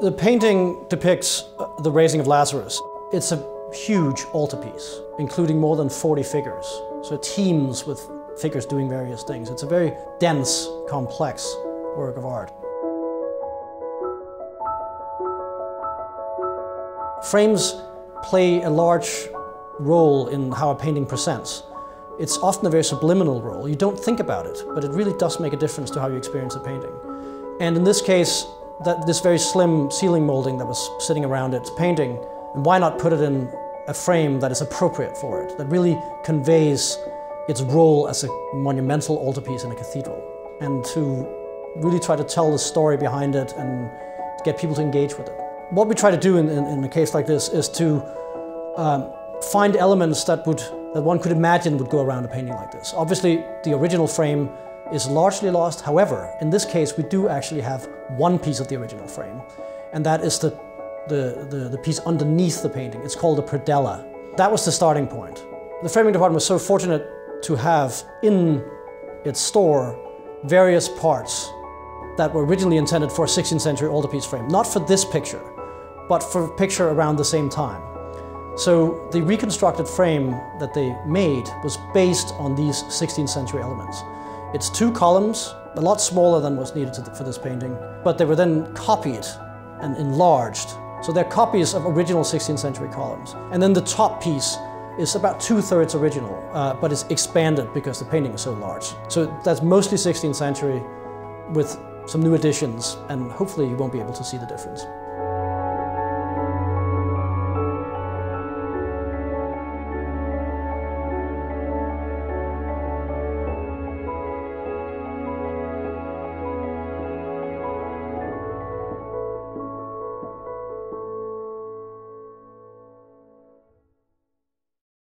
The painting depicts the Raising of Lazarus. It's a huge altarpiece, including more than 40 figures. So it teems with figures doing various things. It's a very dense, complex work of art. Frames play a large role in how a painting presents. It's often a very subliminal role. You don't think about it, but it really does make a difference to how you experience a painting. And in this case, this very slim ceiling molding that was sitting around its painting, and why not put it in a frame that is appropriate for it, that really conveys its role as a monumental altarpiece in a cathedral, and to really try to tell the story behind it and get people to engage with it. What we try to do in a case like this is to find elements that one could imagine would go around a painting like this. Obviously, the original frame is largely lost. However, in this case, we do actually have one piece of the original frame, and that is the piece underneath the painting. It's called a predella. That was the starting point. The framing department was so fortunate to have in its store various parts that were originally intended for a 16th century altarpiece frame. Not for this picture, but for a picture around the same time. So the reconstructed frame that they made was based on these 16th century elements. It's 2 columns, a lot smaller than was needed for this painting, but they were then copied and enlarged. So they're copies of original 16th century columns. And then the top piece is about 2/3 original, but it's expanded because the painting is so large. So that's mostly 16th century with some new additions, and hopefully you won't be able to see the difference.